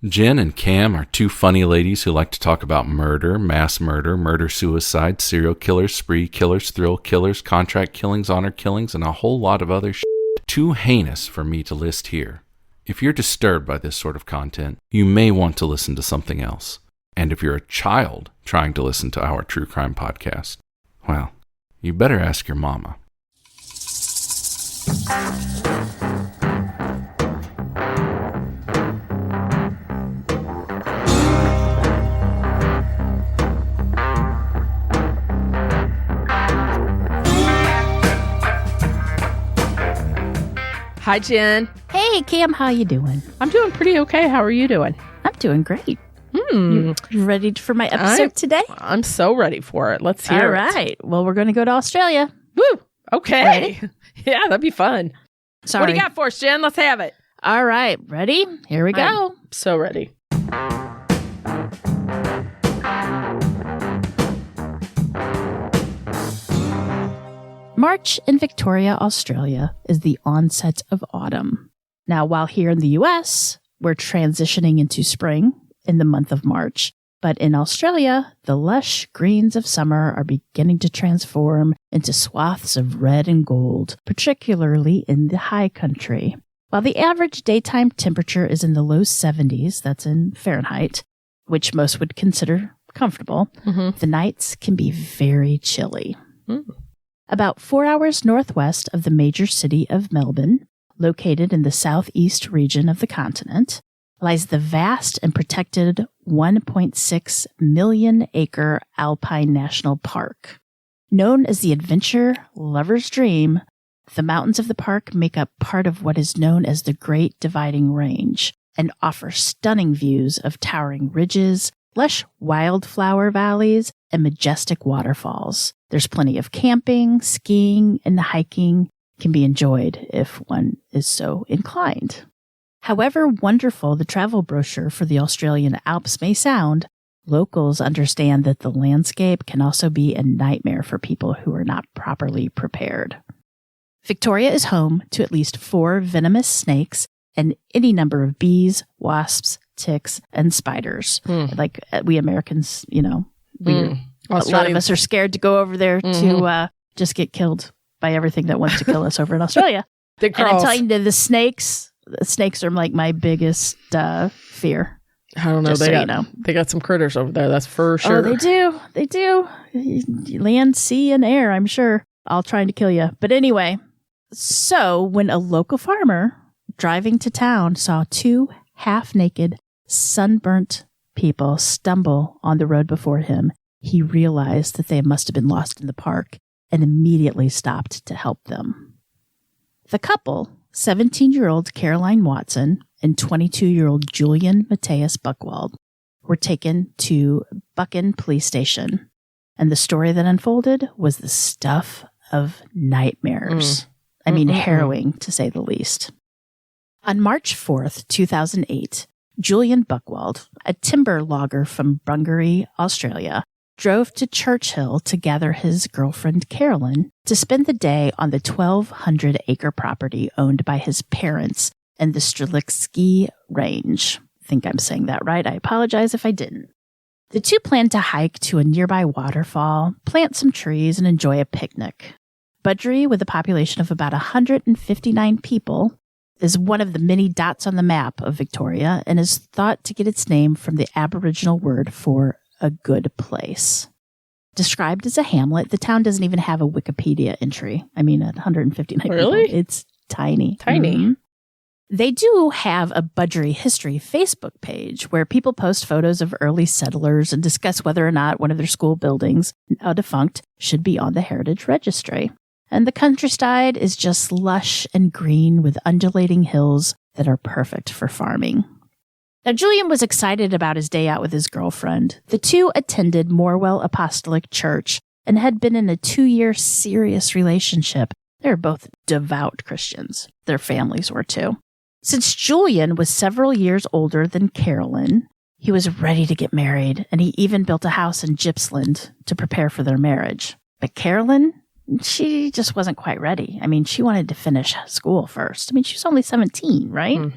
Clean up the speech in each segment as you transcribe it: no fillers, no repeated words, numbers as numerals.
Jen and Cam are two funny ladies who like to talk about murder, mass murder, murder-suicide, serial killers, spree killers, thrill killers, contract killings, honor killings, and a whole lot of other shit too heinous for me to list here. If you're disturbed by this sort of content, you may want to listen to something else. And if you're a child trying to listen to our true crime podcast, well, you better ask your mama. Hi, Jen. Hey, Cam, how you doing? I'm doing pretty okay. How are you doing? I'm doing great. You ready for my episode today? I'm so ready for it. Let's hear it. All right. Well, we're going to go to Australia. Woo! Okay. Ready? Yeah, that'd be fun. Sorry. What do you got for us, Jen? Let's have it. All right. Ready? Here we go. I'm so ready. March in Victoria, Australia is the onset of autumn. Now, while here in the US, we're transitioning into spring in the month of March. But in Australia, the lush greens of summer are beginning to transform into swaths of red and gold, particularly in the high country. While the average daytime temperature is in the low 70s, that's in Fahrenheit, which most would consider comfortable, the nights can be very chilly. About 4 hours northwest of the major city of Melbourne, located in the southeast region of the continent, lies the vast and protected 1.6 million-acre Alpine National Park. Known as the adventure lover's dream, the mountains of the park make up part of what is known as the Great Dividing Range and offer stunning views of towering ridges, lush wildflower valleys, and majestic waterfalls. There's plenty of camping, skiing, and hiking can be enjoyed if one is so inclined. However wonderful the travel brochure for the Australian Alps may sound, locals understand that the landscape can also be a nightmare for people who are not properly prepared. Victoria is home to at least 4 venomous snakes and any number of bees, wasps, ticks, and spiders. Like we Americans, you know, a lot of us are scared to go over there to just get killed by everything that wants to kill us over in Australia. And I'm telling you, the snakes are like my biggest fear. I don't know. They got some critters over there. That's for sure. Oh, they do. They do. Land, sea, and air, I'm sure. All trying to kill you. But anyway, so when a local farmer driving to town saw 2 half-naked, sunburnt people stumble on the road before him, he realized that they must have been lost in the park and immediately stopped to help them. The couple, 17-year-old Carolynne Watson and 22-year-old Julian Buchwald, were taken to Buchan Police Station, and the story that unfolded was the stuff of nightmares. I mean, harrowing, to say the least. On March 4th, 2008, Julian Buchwald, a timber logger from Bungaree, Australia, drove to Churchill to gather his girlfriend Carolynne to spend the day on the 1,200-acre property owned by his parents in the Strelitzky Range. I think I'm saying that right. I apologize if I didn't. The two planned to hike to a nearby waterfall, plant some trees, and enjoy a picnic. Bungaree, with a population of about 159 people, is one of the many dots on the map of Victoria and is thought to get its name from the Aboriginal word for a good place. Described as a hamlet, the town doesn't even have a Wikipedia entry. I mean, at 159 Really? people. It's tiny. Tiny. They do have a Bungaree History Facebook page where people post photos of early settlers and discuss whether or not one of their school buildings, now defunct, should be on the Heritage Registry. And the countryside is just lush and green with undulating hills that are perfect for farming. Now, Julian was excited about his day out with his girlfriend. The two attended Morwell Apostolic Church and had been in a 2-year serious relationship. They were both devout Christians. Their families were too. Since Julian was several years older than Carolynne, he was ready to get married, and he even built a house in Gippsland to prepare for their marriage. But Carolynne, she just wasn't quite ready. I mean, she wanted to finish school first. I mean, she was only 17, right?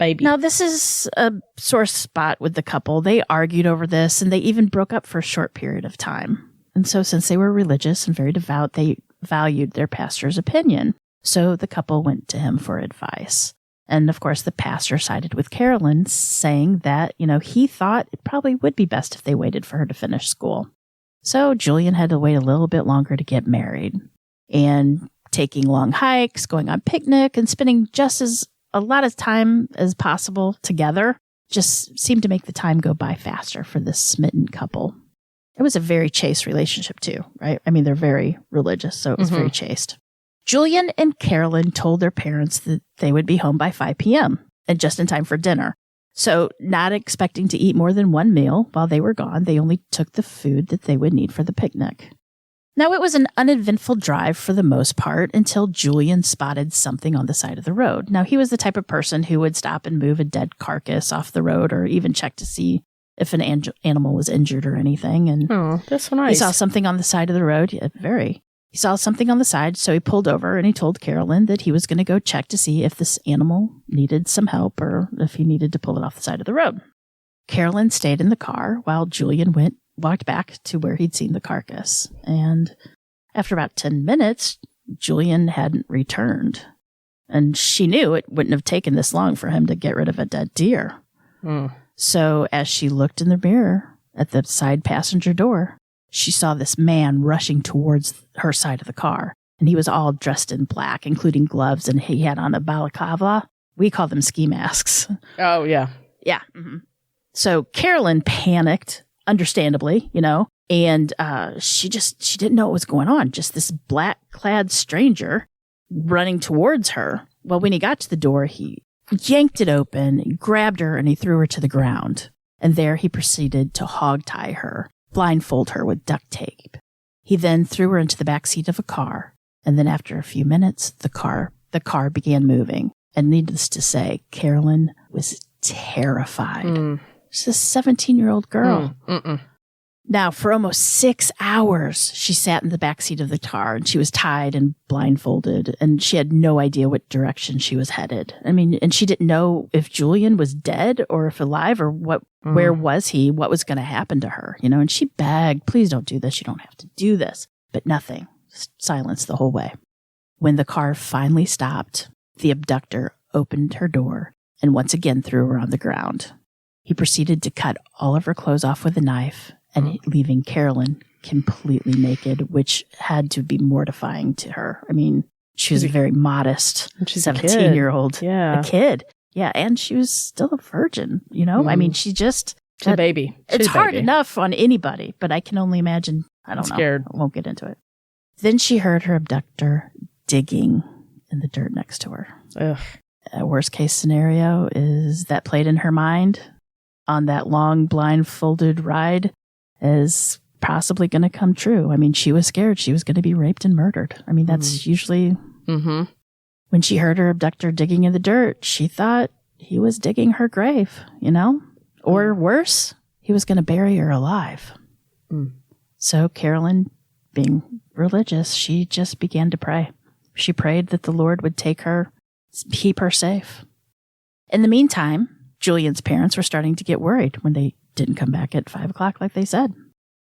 baby. Now, this is a sore spot with the couple. They argued over this, and they even broke up for a short period of time. And so since they were religious and very devout, they valued their pastor's opinion. So the couple went to him for advice. And of course, the pastor sided with Carolynne, saying that, he thought it probably would be best if they waited for her to finish school. So Julian had to wait a little bit longer to get married. And taking long hikes, going on picnic, and spending just as a lot of time as possible together just seemed to make the time go by faster for this smitten couple. It was a very chaste relationship too, right? I mean, they're very religious, so it was very chaste. Julian and Carolynne told their parents that they would be home by 5 p.m. and just in time for dinner. So not expecting to eat more than one meal while they were gone, they only took the food that they would need for the picnic. Now, it was an uneventful drive for the most part until Julian spotted something on the side of the road. Now, he was the type of person who would stop and move a dead carcass off the road or even check to see if an animal was injured or anything. And that's so nice. He saw something on the side of the road. Yeah, He saw something on the side, so he pulled over and he told Carolynne that he was going to go check to see if this animal needed some help or if he needed to pull it off the side of the road. Carolynne stayed in the car while Julian walked back to where he'd seen the carcass. And after about 10 minutes, Julian hadn't returned. And she knew it wouldn't have taken this long for him to get rid of a dead deer. So as she looked in the mirror at the side passenger door, she saw this man rushing towards her side of the car. And he was all dressed in black, including gloves, and he had on a balaclava. We call them ski masks. Oh, yeah. Yeah. Mm-hmm. So Carolynne panicked, understandably, and she didn't know what was going on. Just this black-clad stranger running towards her. Well, when he got to the door, he yanked it open, grabbed her, and he threw her to the ground. And there he proceeded to hog-tie her, blindfold her with duct tape. He then threw her into the back seat of a car. And then after a few minutes, the car began moving. And needless to say, Carolynne was terrified. She's a 17-year-old girl. Now, for almost 6 hours, she sat in the backseat of the car, and she was tied and blindfolded, and she had no idea what direction she was headed. I mean, and she didn't know if Julian was dead or if alive or what. Where was he? What was going to happen to her? And she begged, please don't do this. You don't have to do this. But nothing. Silence the whole way. When the car finally stopped, the abductor opened her door and once again threw her on the ground. He proceeded to cut all of her clothes off with a knife and leaving Carolynne completely naked, which had to be mortifying to her. I mean, she was a very modest 17-year-old. Yeah. A kid. Yeah, and she was still a virgin, I mean, she's a baby. It's hard enough on anybody, but I can only imagine. I don't know. Scared. I won't get into it. Then she heard her abductor digging in the dirt next to her. Ugh. A worst case scenario is that played in her mind on that long blindfolded ride is possibly going to come true. I mean, she was scared she was going to be raped and murdered. I mean, that's usually... When she heard her abductor digging in the dirt, she thought he was digging her grave, Or worse, he was going to bury her alive. So Carolynne, being religious, she just began to pray. She prayed that the Lord would take her, keep her safe. In the meantime, Julian's parents were starting to get worried when they didn't come back at 5 o'clock like they said.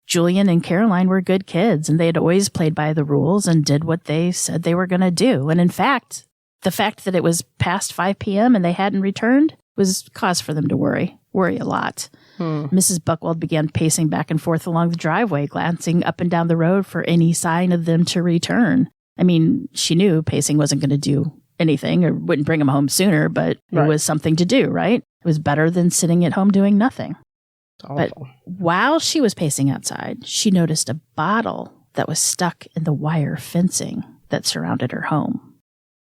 Julian and Carolynne were good kids, and they had always played by the rules and did what they said they were going to do. And in fact, the fact that it was past 5 p.m. and they hadn't returned was cause for them to worry a lot. Mrs. Buchwald began pacing back and forth along the driveway, glancing up and down the road for any sign of them to return. I mean, she knew pacing wasn't going to do anything or wouldn't bring them home sooner, but it was something to do, right? It was better than sitting at home doing nothing. But while she was pacing outside, she noticed a bottle that was stuck in the wire fencing that surrounded her home.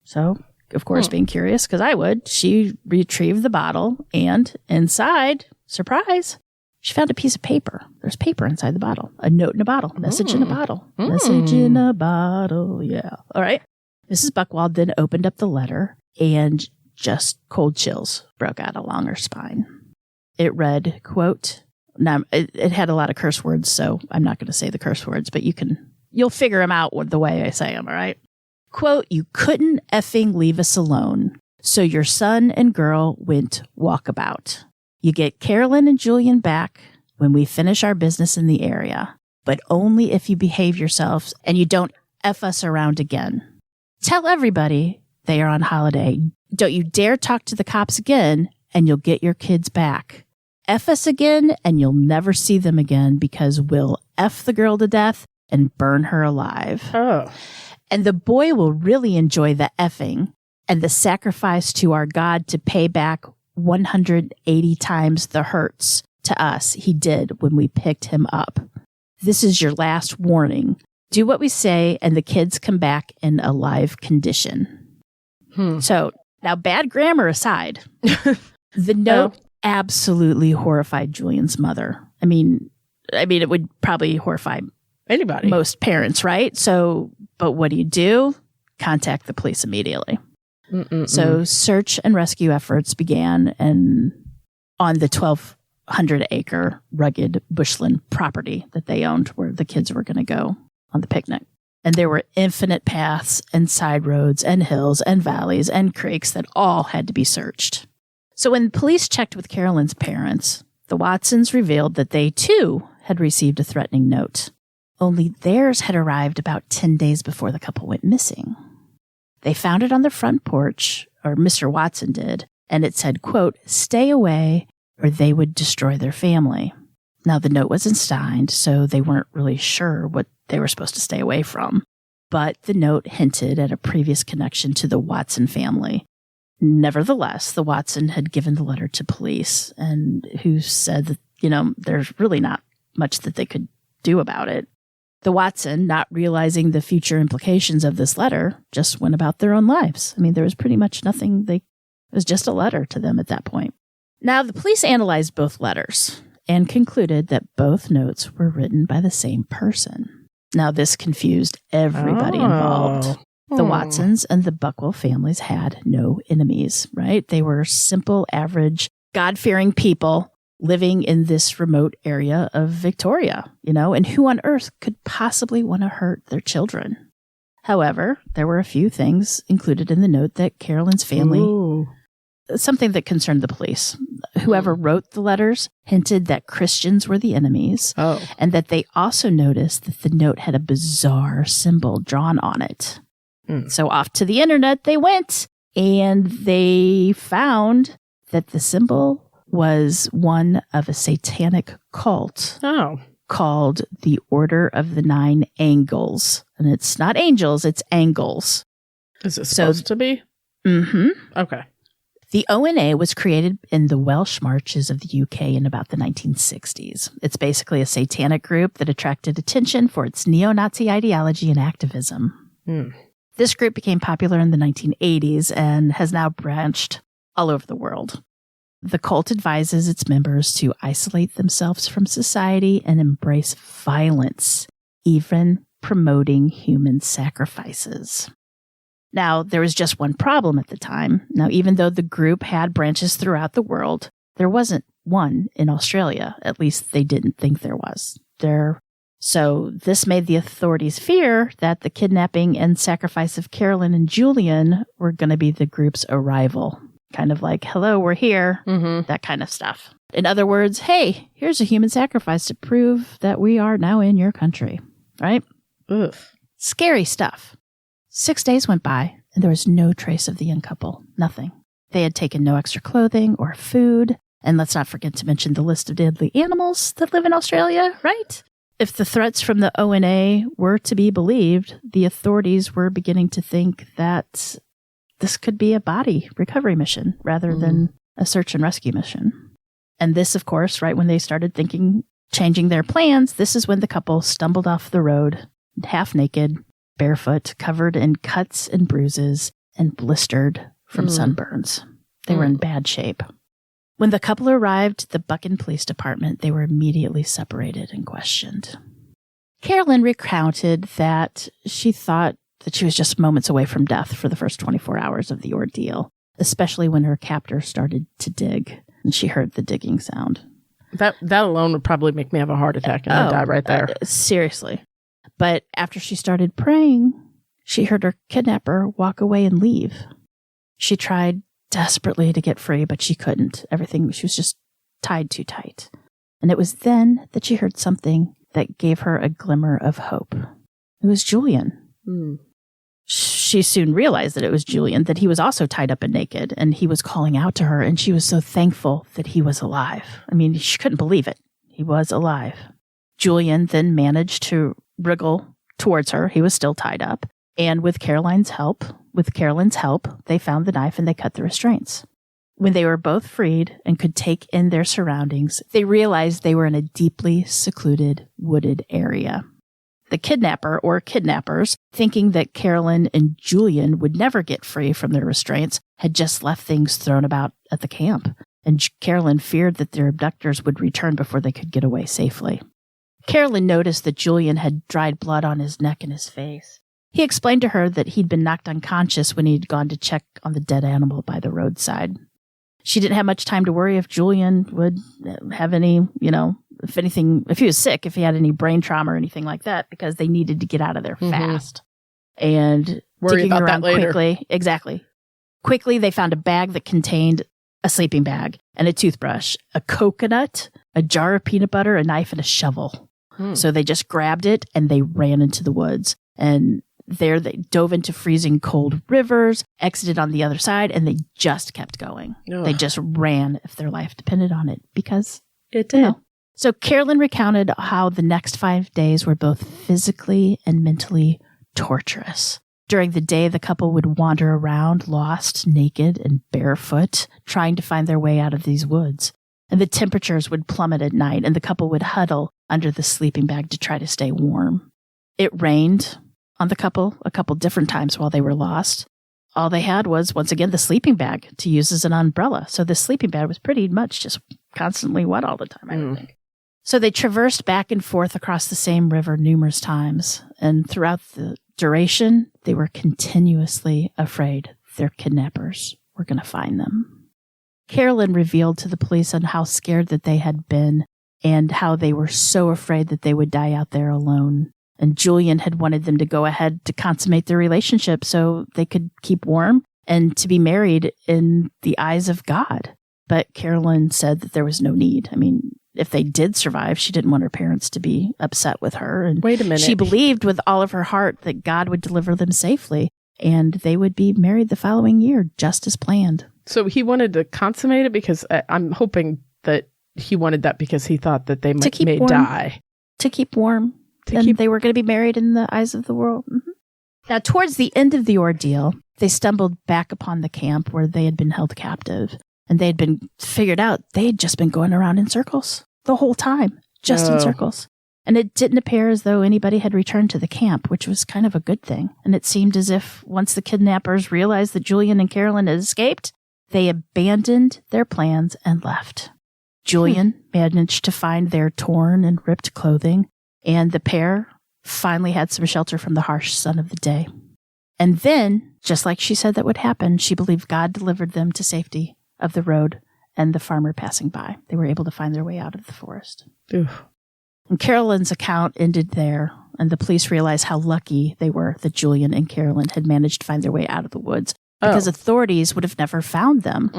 So, of course, being curious, because I would, she retrieved the bottle, and inside, surprise, she found a piece of paper. There's paper inside the bottle. A note in a bottle. Message in a bottle. Message in a bottle, yeah. All right. Mrs. Buchwald then opened up the letter, and just cold chills broke out along her spine. It read, quote, now it had a lot of curse words, so I'm not going to say the curse words, but you'll figure them out with the way I say them, all right? Quote, you couldn't effing leave us alone. So your son and girl went walkabout. You get Carolynne and Julian back when we finish our business in the area, but only if you behave yourselves and you don't F us around again. Tell everybody they are on holiday. Don't you dare talk to the cops again, and you'll get your kids back. F us again, and you'll never see them again because we'll F the girl to death and burn her alive. Oh. And the boy will really enjoy the effing and the sacrifice to our God to pay back 180 times the hurts to us he did when we picked him up. This is your last warning. Do what we say, and the kids come back in a live condition. So, now bad grammar aside, the note absolutely horrified Julian's mother. I mean, it would probably horrify anybody, most parents, right? So, but what do? Contact the police immediately. So search and rescue efforts began on the 1,200-acre rugged Bushland property that they owned where the kids were going to go on the picnic. And there were infinite paths and side roads and hills and valleys and creeks that all had to be searched. So when police checked with Carolynne's parents, the Watsons revealed that they too had received a threatening note. Only theirs had arrived about 10 days before the couple went missing. They found it on the front porch, or Mr. Watson did, and it said, quote, "Stay away or they would destroy their family." Now, the note wasn't signed, so they weren't really sure what they were supposed to stay away from. But the note hinted at a previous connection to the Watson family. Nevertheless, the Watson had given the letter to police, and who said that, there's really not much that they could do about it. The Watson, not realizing the future implications of this letter, just went about their own lives. There was pretty much nothing. It was just a letter to them at that point. Now, the police analyzed both letters and concluded that both notes were written by the same person. Now, this confused everybody involved. The Watsons and the Buchwald families had no enemies, right? They were simple, average, God-fearing people living in this remote area of Victoria, and who on earth could possibly want to hurt their children? However, there were a few things included in the note that Carolynne's family, something that concerned the police. Whoever wrote the letters hinted that Christians were the enemies, and that they also noticed that the note had a bizarre symbol drawn on it. So off to the internet they went, and they found that the symbol was one of a satanic cult called the Order of the Nine Angles. And it's not angels, it's angles. Is it supposed to be? Mm-hmm. Okay. The ONA was created in the Welsh marches of the UK in about the 1960s. It's basically a satanic group that attracted attention for its neo-Nazi ideology and activism. This group became popular in the 1980s and has now branched all over the world. The cult advises its members to isolate themselves from society and embrace violence, even promoting human sacrifices. Now, there was just one problem at the time. Now, even though the group had branches throughout the world, there wasn't one in Australia. At least they didn't think there was. So this made the authorities fear that the kidnapping and sacrifice of Carolynne and Julian were going to be the group's arrival. Kind of like, hello, we're here, that kind of stuff. In other words, hey, here's a human sacrifice to prove that we are now in your country, right? Oof. Scary stuff. 6 days went by, and there was no trace of the young couple. Nothing. They had taken no extra clothing or food. And let's not forget to mention the list of deadly animals that live in Australia, right? If the threats from the ONA were to be believed, the authorities were beginning to think that this could be a body recovery mission rather than a search and rescue mission. And this, of course, right when they started changing their plans, this is when the couple stumbled off the road, half naked, barefoot, covered in cuts and bruises, and blistered from sunburns. They were in bad shape. When the couple arrived at the Buchan Police Department, they were immediately separated and questioned. Carolynne recounted that she thought that she was just moments away from death for the first 24 hours of the ordeal, especially when her captor started to dig, and she heard the digging sound. That alone would probably make me have a heart attack and I'd die right there. Seriously. But after she started praying, she heard her kidnapper walk away and leave. She tried desperately to get free, but she couldn't. She was just tied too tight. And it was then that she heard something that gave her a glimmer of hope. It was Julian. She soon realized that it was Julian, that he was also tied up and naked, and he was calling out to her, and she was so thankful that he was alive. I mean, she couldn't believe it. He was alive. Julian then managed to wriggle towards her. He was still tied up. And with Carolyn's help, they found the knife and they cut the restraints. When they were both freed and could take in their surroundings, they realized they were in a deeply secluded, wooded area. The kidnapper or kidnappers, thinking that Carolynne and Julian would never get free from their restraints, had just left things thrown about at the camp. And Carolynne feared that their abductors would return before they could get away safely. Carolynne noticed that Julian had dried blood on his neck and his face. He explained to her that he'd been knocked unconscious when he'd gone to check on the dead animal by the roadside. She didn't have much time to worry if Julian would have any, if he was sick, if he had any brain trauma or anything like that, because they needed to get out of there fast. And worry digging about around that later. Quickly, they found a bag that contained a sleeping bag and a toothbrush, a coconut, a jar of peanut butter, a knife, and a shovel. So they just grabbed it and they ran into the woods. And there they dove into freezing cold rivers, exited on the other side, and they just kept going. Ugh. They just ran if their life depended on it, because it did. So Carolynne recounted how the next 5 days were both physically and mentally torturous. During the day, the couple would wander around, lost, naked, and barefoot, trying to find their way out of these woods. And the temperatures would plummet at night, and the couple would huddle under the sleeping bag to try to stay warm. It rained on the couple a couple different times while they were lost. All they had was, once again, the sleeping bag to use as an umbrella. So the sleeping bag was pretty much just constantly wet all the time, I would think. So they traversed back and forth across the same river numerous times. And throughout the duration, they were continuously afraid their kidnappers were going to find them. Carolynne revealed to the police on how scared that they had been and how they were so afraid that they would die out there alone. And Julian had wanted them to go ahead to consummate their relationship so they could keep warm and to be married in the eyes of God. But Carolynne said that there was no need. I mean, if they did survive, she didn't want her parents to be upset with her. And wait a minute. She believed with all of her heart that God would deliver them safely and they would be married the following year, just as planned. So he wanted to consummate it because I'm hoping that he wanted that because he thought that they may die. To keep warm. They were going to be married in the eyes of the world. Mm-hmm. Now, towards the end of the ordeal, they stumbled back upon the camp where they had been held captive. And they had been figured out they had just been going around in circles the whole time, just in circles. And it didn't appear as though anybody had returned to the camp, which was kind of a good thing. And it seemed as if once the kidnappers realized that Julian and Carolynne had escaped, they abandoned their plans and left. Julian managed to find their torn and ripped clothing, and the pair finally had some shelter from the harsh sun of the day. And then, just like she said that would happen, she believed God delivered them to safety of the road and the farmer passing by. They were able to find their way out of the forest. Oof. And Carolynne's account ended there, and the police realized how lucky they were that Julian and Carolynne had managed to find their way out of the woods, because authorities would have never found them.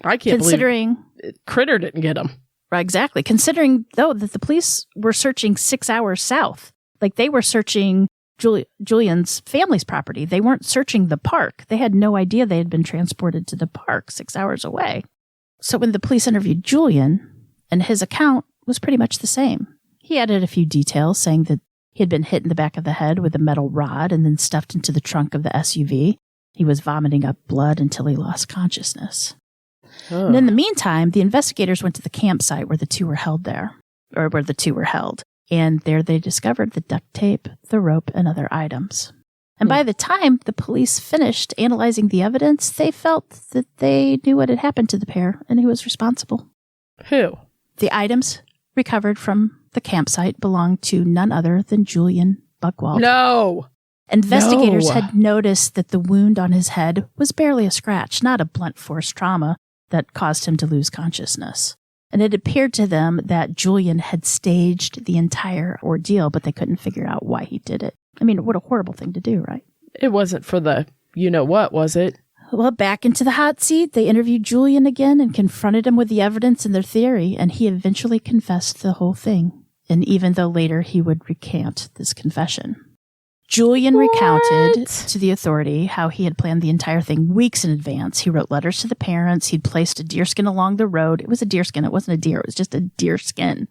I can't believe Critter didn't get them. Right, exactly. Considering, though, that the police were searching 6 hours south. Like, they were searching Julian's family's property. They weren't searching the park. They had no idea they had been transported to the park 6 hours away. So when the police interviewed Julian, and his account was pretty much the same. He added a few details, saying that he had been hit in the back of the head with a metal rod and then stuffed into the trunk of the SUV. He was vomiting up blood until he lost consciousness. Oh. And in the meantime, the investigators went to the campsite where the two were held. And there they discovered the duct tape, the rope, and other items. And by the time the police finished analyzing the evidence, they felt that they knew what had happened to the pair and who was responsible. Who? The items recovered from the campsite belonged to none other than Julian Buchwald. No! Investigators had noticed that the wound on his head was barely a scratch, not a blunt force trauma that caused him to lose consciousness. And it appeared to them that Julian had staged the entire ordeal, but they couldn't figure out why he did it. I mean, what a horrible thing to do, right? It wasn't for the you-know-what, was it? Well, back into the hot seat, they interviewed Julian again and confronted him with the evidence and their theory, and he eventually confessed the whole thing. And even though later he would recant this confession. Julian recounted to the authority how he had planned the entire thing weeks in advance. He wrote letters to the parents. He'd placed a deerskin along the road. It was a deerskin. It wasn't a deer. It was just a deerskin.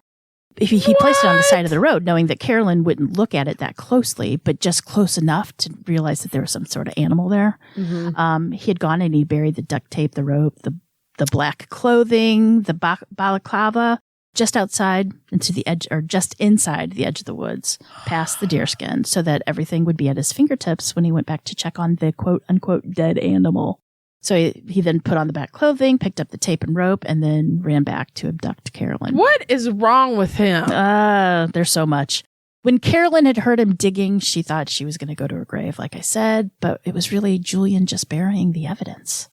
He placed it on the side of the road, knowing that Carolynne wouldn't look at it that closely, but just close enough to realize that there was some sort of animal there. Mm-hmm. He had gone and he buried the duct tape, the rope, the black clothing, the balaclava, just outside into the edge, or just inside the edge of the woods, past the deerskin, so that everything would be at his fingertips when he went back to check on the quote-unquote dead animal. So he then put on the back clothing, picked up the tape and rope, and then ran back to abduct Carolynne. What is wrong with him? There's so much. When Carolynne had heard him digging, she thought she was going to go to her grave, like I said, but it was really Julian just burying the evidence.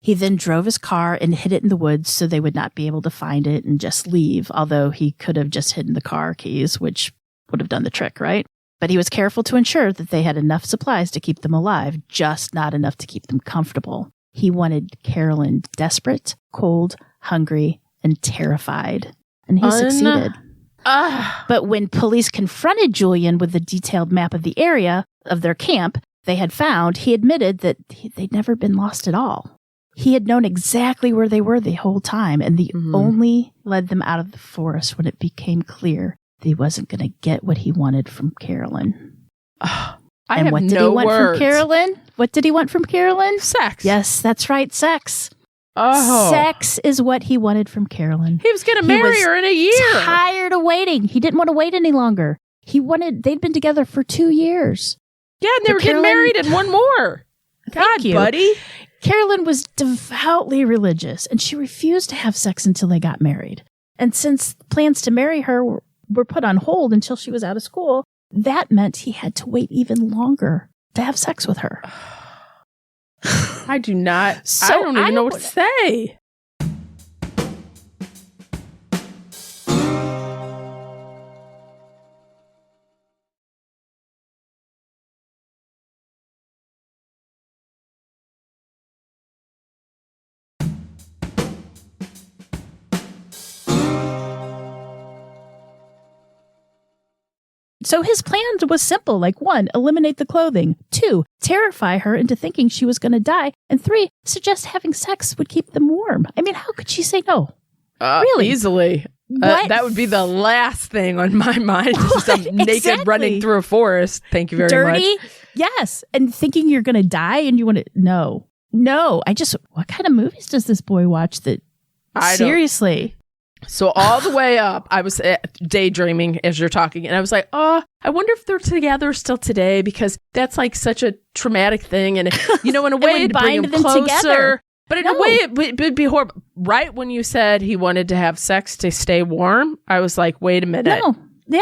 He then drove his car and hid it in the woods so they would not be able to find it and just leave, although he could have just hidden the car keys, which would have done the trick, right? But he was careful to ensure that they had enough supplies to keep them alive, just not enough to keep them comfortable. He wanted Carolynne desperate, cold, hungry, and terrified. And he succeeded. But when police confronted Julian with the detailed map of the area of their camp they had found, he admitted that they'd never been lost at all. He had known exactly where they were the whole time, and he only led them out of the forest when it became clear that he wasn't going to get what he wanted from Carolynne. And what did he want from Carolynne? What did he want from Carolynne? Sex. Yes, that's right, sex. Oh. Sex is what he wanted from Carolynne. He was going to marry her in a year. Tired of waiting. He didn't want to wait any longer. They'd been together for 2 years. Yeah, and they were getting married in one more. God, buddy. Carolynne was devoutly religious, and she refused to have sex until they got married. And since plans to marry her were put on hold until she was out of school, that meant he had to wait even longer to have sex with her. I don't even know what to say. So his plan was simple, like 1, eliminate the clothing, 2, terrify her into thinking she was going to die, and 3, suggest having sex would keep them warm. I mean, how could she say no? Really? Easily. That would be the last thing on my mind. Some naked running through a forest. Thank you very much. Dirty? Yes. And thinking you're going to die and you want to... No. What kind of movies does this boy watch that... Seriously... So all the way up, I was daydreaming as you're talking, and I was like, I wonder if they're together still today, because that's like such a traumatic thing. And, in a way, it'd bring them closer. Together. But in a way, it would be horrible. Right when you said he wanted to have sex to stay warm, I was like, wait a minute. No. Yeah.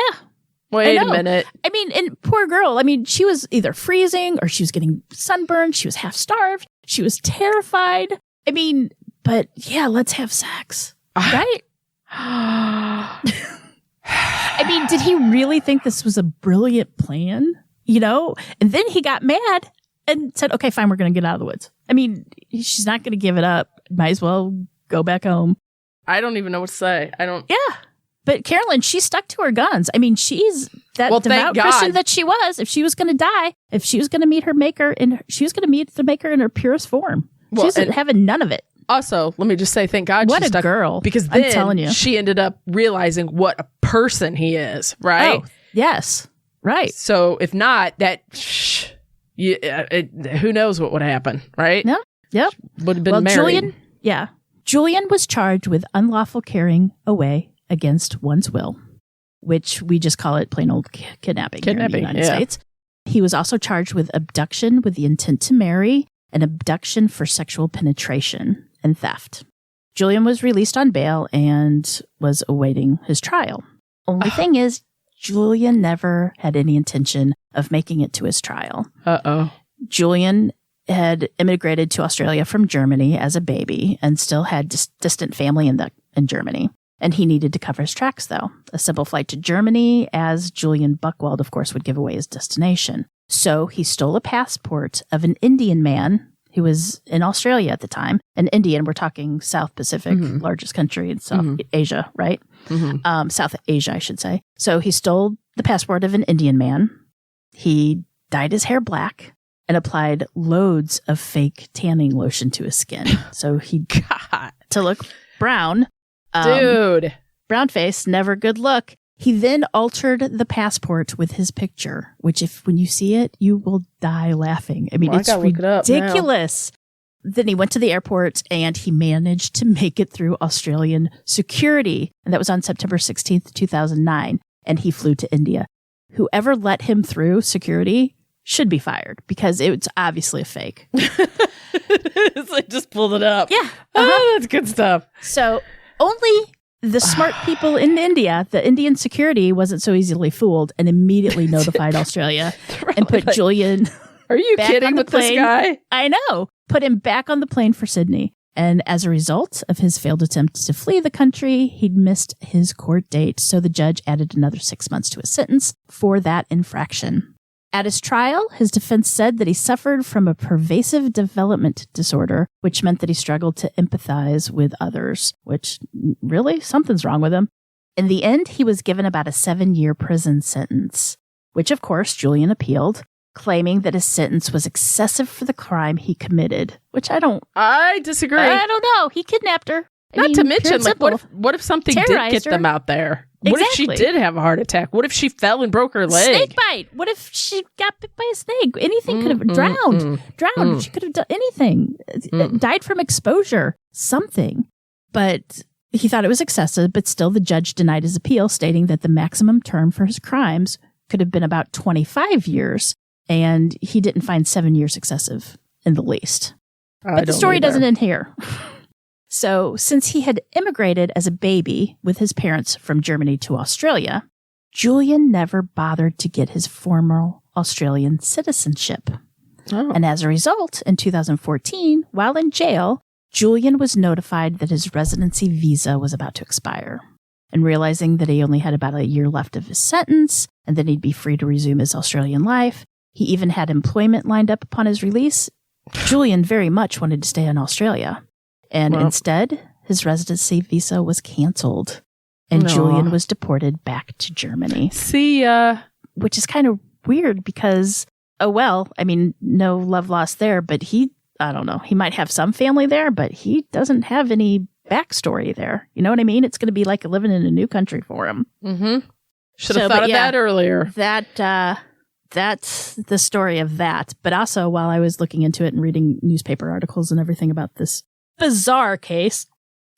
Wait a minute. I mean, and poor girl. I mean, she was either freezing or she was getting sunburned. She was half starved. She was terrified. I mean, but yeah, let's have sex. Right? I mean, did he really think this was a brilliant plan? And then he got mad and said, okay, fine, we're going to get out of the woods. I mean, she's not going to give it up. Might as well go back home. I don't even know what to say. Yeah. But Carolynne, she stuck to her guns. I mean, she's that devout Christian that she was. If she was going to die, if she was going to meet her maker, she was going to meet the maker in her purest form. She wasn't having none of it. Also, let me just say, thank God what she stuck. What a girl. Because then I'm telling you. She ended up realizing what a person he is, right? Oh, yes. Right. So if not, who knows what would happen, right? No. Yep. Would have been married. Julian was charged with unlawful carrying away against one's will, which we just call it plain old kidnapping here in the United States. He was also charged with abduction with the intent to marry, and abduction for sexual penetration, and theft. Julian was released on bail and was awaiting his trial. Only thing is, Julian never had any intention of making it to his trial. Julian had immigrated to Australia from Germany as a baby and still had distant family in Germany. And he needed to cover his tracks, though. A simple flight to Germany, as Julian Buchwald, of course, would give away his destination. So he stole a passport of an Indian man He was in Australia at the time, an Indian. We're talking South Pacific, largest country in South Asia, right? South Asia, I should say. So he stole the passport of an Indian man. He dyed his hair black and applied loads of fake tanning lotion to his skin. So he got to look brown. Dude. Brown face, never good look. He then altered the passport with his picture, which when you see it, you will die laughing. I mean, it's ridiculous. Then he went to the airport and he managed to make it through Australian security. And that was on September 16th, 2009. And he flew to India. Whoever let him through security should be fired because it's obviously a fake. It's like just pulled it up. Yeah. Oh, that's good stuff. So only the smart people in India, the Indian security wasn't so easily fooled and immediately notified Australia and put Julian. Are you kidding with this guy? I know. Put him back on the plane for Sydney. And as a result of his failed attempt to flee the country, he'd missed his court date. So the judge added another 6 months to his sentence for that infraction. At his trial, his defense said that he suffered from a pervasive development disorder, which meant that he struggled to empathize with others, which really, something's wrong with him. In the end, he was given about a 7-year prison sentence, which of course Julian appealed, claiming that his sentence was excessive for the crime he committed, which I disagree. I don't know. He kidnapped her. Not to mention, like, what if something did get them out there? What if she did have a heart attack? What if she fell and broke her leg? Snake bite. What if she got bit by a snake? Anything could have drowned. She could have done anything. Died from exposure. Something. But he thought it was excessive, but still the judge denied his appeal, stating that the maximum term for his crimes could have been about 25 years, and he didn't find 7 years excessive in the least. But the story doesn't end here. So, since he had immigrated as a baby with his parents from Germany to Australia, Julian never bothered to get his formal Australian citizenship. Oh. And as a result, in 2014, while in jail, Julian was notified that his residency visa was about to expire. And realizing that he only had about a year left of his sentence, and then he'd be free to resume his Australian life, he even had employment lined up upon his release. Julian very much wanted to stay in Australia. And instead, his residency visa was canceled. And Julian was deported back to Germany. See ya. Which is kind of weird because, no love lost there, but I don't know, he might have some family there, but he doesn't have any backstory there. You know what I mean? It's going to be like living in a new country for him. Mm-hmm. Should have thought of that earlier. That's the story of that. But also, while I was looking into it and reading newspaper articles and everything about this bizarre case,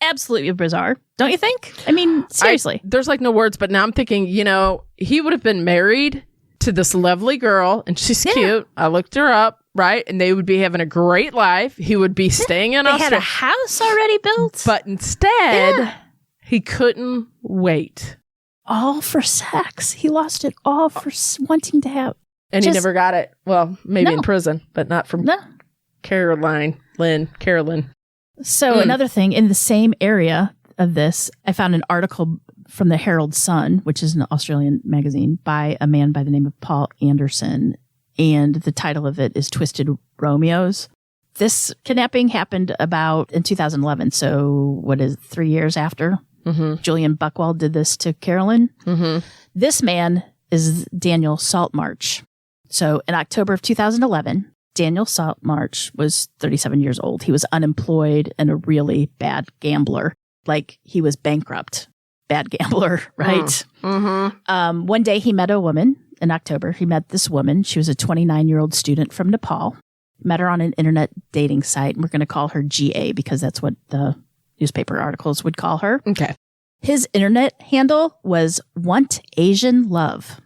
absolutely bizarre, don't you think? I mean, seriously. There's like no words, but now I'm thinking, he would have been married to this lovely girl, and she's cute. I looked her up, right? And they would be having a great life. He would be staying in Australia. They had a house already built. But instead, he couldn't wait. All for sex. He lost it all for wanting to have. And he never got it. Well, maybe in prison, but not from Carolynne. So another thing, in the same area of this, I found an article from the Herald Sun, which is an Australian magazine, by a man by the name of Paul Anderson. And the title of it is Twisted Romeos. This kidnapping happened about in 2011. So 3 years after Julian Buchwald did this to Carolynne? This man is Daniel Saltmarsh. So in October of 2011, Daniel Saltmarsh was 37 years old. He was unemployed and a really bad gambler. Like, he was bankrupt. Bad gambler, right? One day he met a woman. In October, he met this woman. She was a 29-year-old student from Nepal. Met her on an internet dating site. And we're going to call her GA because that's what the newspaper articles would call her. Okay. His internet handle was Want Asian Love.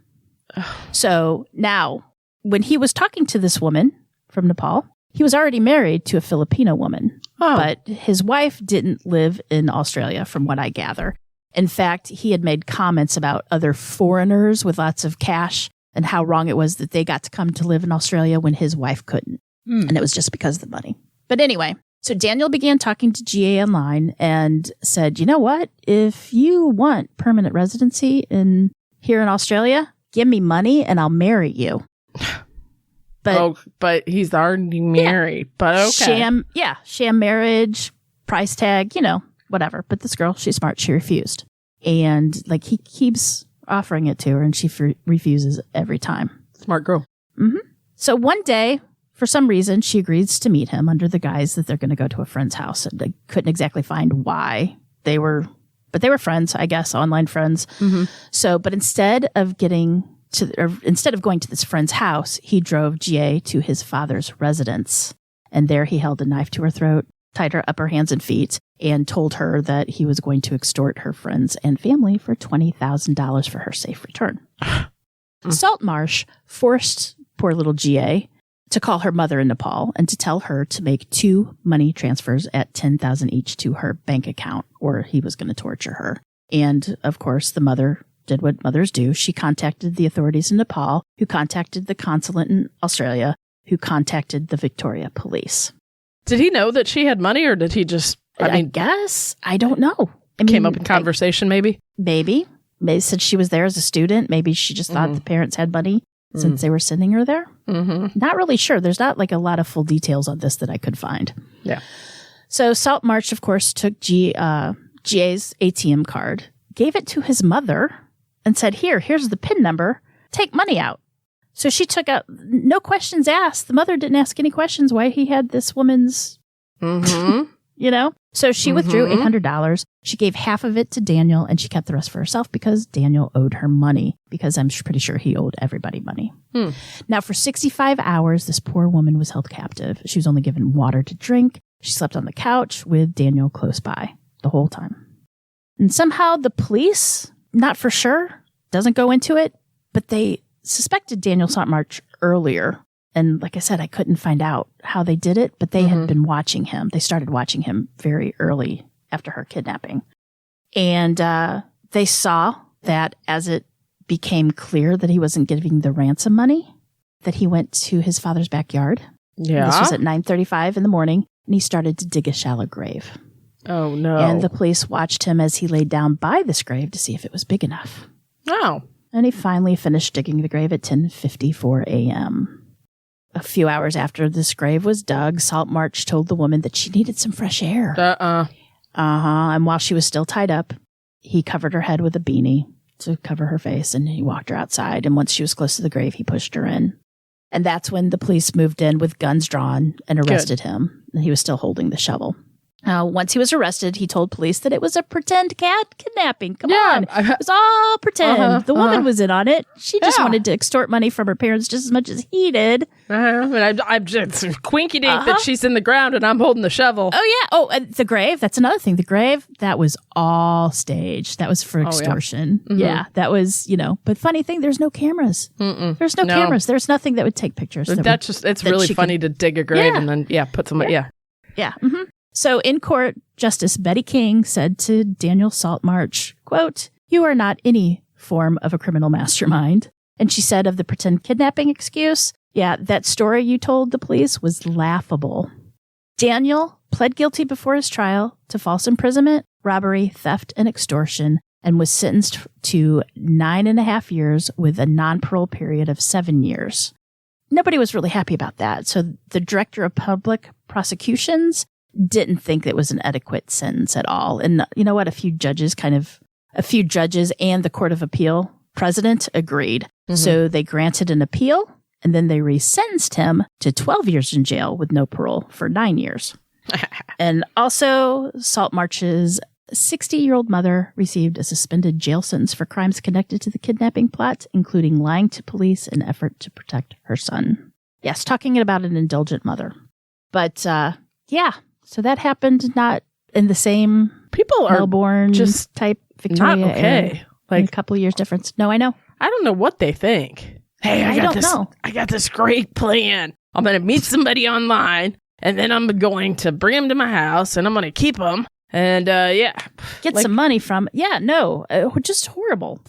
So now, when he was talking to this woman from Nepal, he was already married to a Filipino woman. But his wife didn't live in Australia, from what I gather. In fact, he had made comments about other foreigners with lots of cash and how wrong it was that they got to come to live in Australia when his wife couldn't. And it was just because of the money. But anyway, so Daniel began talking to GA online and said, you know what? If you want permanent residency here in Australia, give me money and I'll marry you. But he's already married. But okay. Sham marriage, price tag, whatever. But this girl, she's smart. She refused. And he keeps offering it to her and she refuses every time. Smart girl. Mm-hmm. So one day, for some reason, she agrees to meet him under the guise that they're going to go to a friend's house. And they couldn't exactly find why but they were friends, I guess, online friends. Mm-hmm. So, but instead of going to this friend's house, he drove GA to his father's residence. And there he held a knife to her throat, tied her up her hands and feet, and told her that he was going to extort her friends and family for $20,000 for her safe return. Saltmarsh forced poor little GA to call her mother in Nepal and to tell her to make 2 money transfers at $10,000 each to her bank account, or he was going to torture her. And of course, the mother did what mothers do. She contacted the authorities in Nepal, who contacted the consulate in Australia, who contacted the Victoria police. Did he know that she had money, or did he just, I guess, I don't know. Came up in conversation, maybe? Maybe. Maybe said she was there as a student. Maybe she just thought the parents had money since they were sending her there. Mm-hmm. Not really sure. There's not a lot of full details on this that I could find. Yeah. So Saltmarsh, of course, took GA's ATM card, gave it to his mother, and said, here's the PIN number. Take money out. So she took out, no questions asked. The mother didn't ask any questions why he had this woman's, So she withdrew $800. She gave half of it to Daniel, and she kept the rest for herself because Daniel owed her money, because I'm pretty sure he owed everybody money. Now, for 65 hours, this poor woman was held captive. She was only given water to drink. She slept on the couch with Daniel close by the whole time. And somehow the police, not for sure, doesn't go into it, but they suspected Daniel Saltmarsh earlier. And like I said, I couldn't find out how they did it, but they had been watching him. They started watching him very early after her kidnapping. And they saw that as it became clear that he wasn't giving the ransom money, that he went to his father's backyard. Yeah. This was at 9:35 in the morning, and he started to dig a shallow grave. Oh, no. And the police watched him as he laid down by this grave to see if it was big enough. Oh. And he finally finished digging the grave at 10:54 a.m. A few hours after this grave was dug, Saltmarsh told the woman that she needed some fresh air. And while she was still tied up, he covered her head with a beanie to cover her face, and he walked her outside. And once she was close to the grave, he pushed her in. And that's when the police moved in with guns drawn and arrested him. And he was still holding the shovel. Once he was arrested, he told police that it was a pretend cat kidnapping. Come on. It was all pretend. The woman was in on it. She just wanted to extort money from her parents just as much as he did. And I'm just quinky dink that she's in the ground and I'm holding the shovel. Oh, yeah. Oh, and the grave. That's another thing. The grave, that was all staged. That was for extortion. Yeah, that was, But funny thing, there's no cameras. There's no cameras. There's nothing that would take pictures. It's really funny to dig a grave and then, put somebody, Yeah. Mm-hmm. So in court, Justice Betty King said to Daniel Saltmarsh, quote, "You are not any form of a criminal mastermind." And she said of the pretend kidnapping excuse, that story you told the police was laughable. Daniel pled guilty before his trial to false imprisonment, robbery, theft, and extortion, and was sentenced to 9.5 years with a non-parole period of 7 years. Nobody was really happy about that. So the director of public prosecutions didn't think it was an adequate sentence at all. And you know what? A few judges and the Court of Appeal president agreed. So they granted an appeal, and then they resentenced him to 12 years in jail with no parole for 9 years. And also, Saltmarsh's 60-year-old mother received a suspended jail sentence for crimes connected to the kidnapping plot, including lying to police in an effort to protect her son. Yes, talking about an indulgent mother. But, so that happened not in the same Melbourne just type Victoria not okay. Era, like a couple of years difference. No, I know. I don't know what they think. Hey, I got this great plan. I'm going to meet somebody online, and then I'm going to bring them to my house, and I'm going to keep them. And get some money from. Just horrible.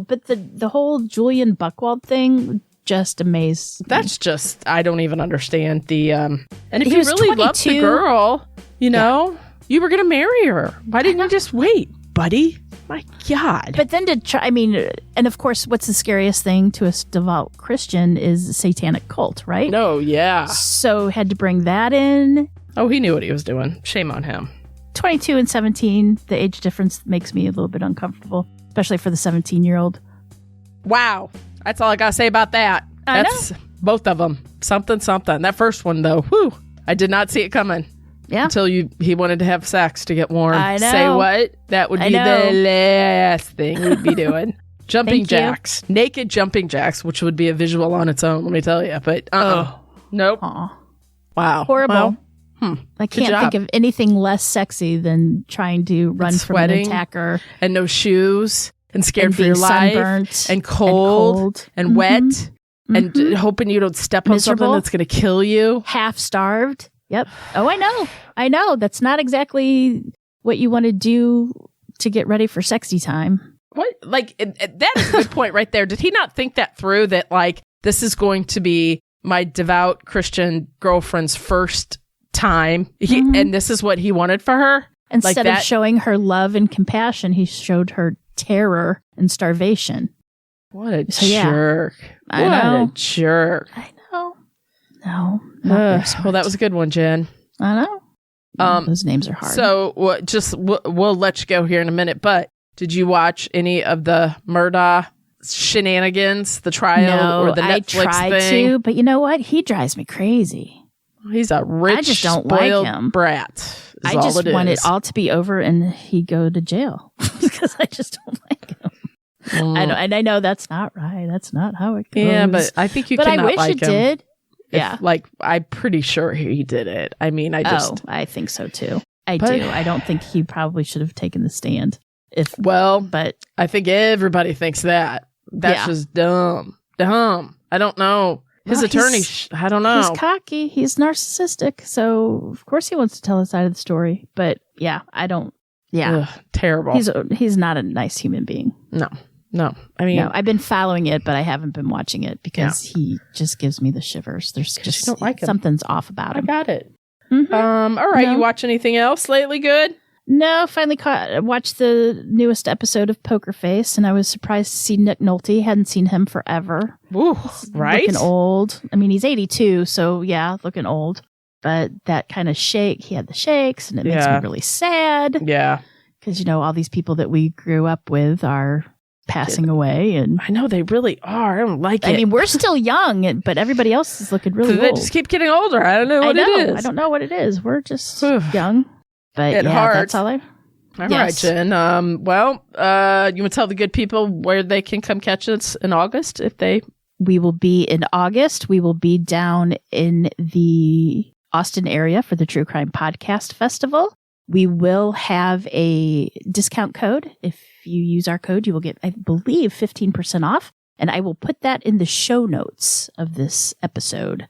But the whole Julian Buchwald thing just amazed me. That's just, I don't even understand the, and if you really 22. loved the girl, you were going to marry her. Why didn't you just wait? buddy. My God. But then and of course, what's the scariest thing to a devout Christian is a satanic cult, right? No, yeah. So had to bring that in. Oh, he knew what he was doing. Shame on him. 22 and 17, the age difference makes me a little bit uncomfortable, especially for the 17-year-old. Wow. That's all I got to say about that. That's both of them. Something. That first one, though, whew, I did not see it coming. Yeah. Until he wanted to have sex to get warm. I know. Say what? That would be the last thing we'd be doing. Jumping jacks. Naked jumping jacks, which would be a visual on its own, let me tell you. But, nope. Aw. Wow. Horrible. Well, I can't think of anything less sexy than trying to run from an attacker. And no shoes. And scared and for your life. Sunburnt and cold. And wet. And hoping you don't step on something that's going to kill you. Half starved. Yep. Oh, I know. That's not exactly what you want to do to get ready for sexy time. What? Like, that is a good point right there. Did he not think that through, that, like, this is going to be my devout Christian girlfriend's first time, and this is what he wanted for her? Instead of showing her love and compassion, he showed her terror and starvation. What a jerk. I know. What a jerk. I know. No. Well, that was a good one, Jen. I know. Those names are hard. So we'll let you go here in a minute, but did you watch any of the Murdaugh shenanigans, the trial or the Netflix thing? I tried to, but you know what? He drives me crazy. He's a rich, I just don't spoiled like him. Brat. I just want it all to be over and he go to jail because I just don't like him. I know that's not right. That's not how it goes. Yeah, but I think you cannot like him. But I wish it did. Yeah. I'm pretty sure he did it. I mean, I think so too. I do. I don't think he probably should have taken the stand. But I think everybody thinks that. That's just dumb. I don't know. His attorney, I don't know. He's cocky. He's narcissistic. So, of course, he wants to tell his side of the story. But, yeah, I don't. Yeah. Ugh, terrible. He's not a nice human being. No. I mean, I've been following it, but I haven't been watching it because he just gives me the shivers. There's just don't like him. Something's off about him. I got it. Mm-hmm. All right. No. You watch anything else lately good? No, finally watched the newest episode of Poker Face, and I was surprised to see Nick Nolte. Hadn't seen him forever. Ooh, right? Looking old. I mean, he's 82, so yeah, looking old. But that kind of he had the shakes, and it makes me really sad. Yeah. Because, all these people that we grew up with are passing away. And I know, they really are. I don't like it. I mean, we're still young, but everybody else is looking really old. They just keep getting older. I don't know what it is. I don't know what it is. We're just young. But that's all All right, Jen. You want to tell the good people where they can come catch us in August We will be in August. We will be down in the Austin area for the True Crime Podcast Festival. We will have a discount code. If you use our code, you will get, I believe, 15% off. And I will put that in the show notes of this episode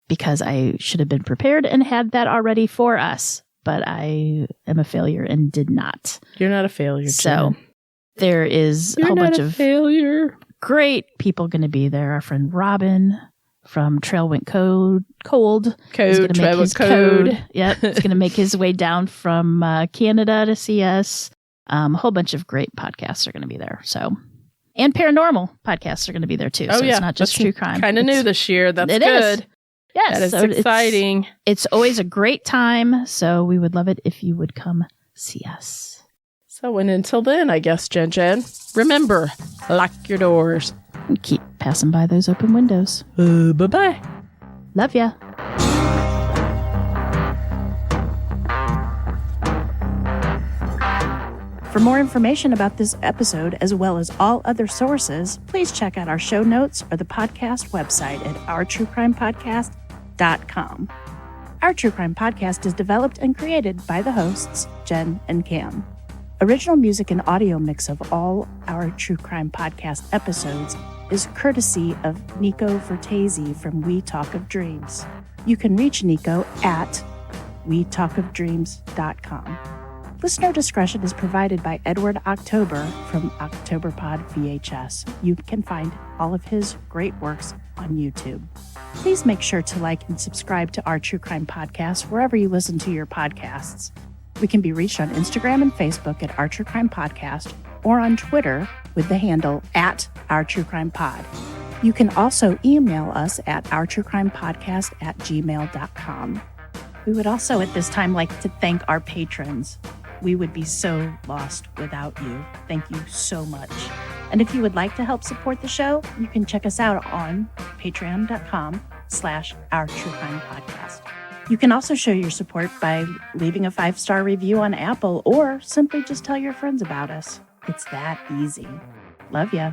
because I should have been prepared and had that already for us. But I am a failure and did not. You're not a failure, So Jen. There is a whole bunch of great people going to be there. Our friend Robin from Trail Went Cold is going to make his code. Yep, he's going to make his way down from Canada to see us. A whole bunch of great podcasts are going to be there. So, and paranormal podcasts are going to be there too. Oh, so it's not just true crime. Kind of new this year. That's good. Is. Yes, that is exciting. It's always a great time, so we would love it if you would come see us. So, and until then, I guess, Jen, remember, lock your doors. And keep passing by those open windows. Bye-bye. Love ya. For more information about this episode, as well as all other sources, please check out our show notes or the podcast website at ourtruecrimepodcast.com. Our True Crime Podcast is developed and created by the hosts, Jen and Cam. Original music and audio mix of all our True Crime Podcast episodes is courtesy of Nico Vertesi from We Talk of Dreams. You can reach Nico at wetalkofdreams.com. Listener discretion is provided by Edward October from OctoberPod VHS. You can find all of his great works on YouTube. Please make sure to like and subscribe to our True Crime Podcast wherever you listen to your podcasts. We can be reached on Instagram and Facebook at Our True Crime Podcast or on Twitter with the handle at Our True Crime Pod. You can also email us at ourtruecrimepodcast@gmail.com. We would also at this time like to thank our patrons. We would be so lost without you. Thank you so much. And if you would like to help support the show, you can check us out on patreon.com/Our True Crime Podcast. You can also show your support by leaving a 5-star review on Apple or simply just tell your friends about us. It's that easy. Love ya.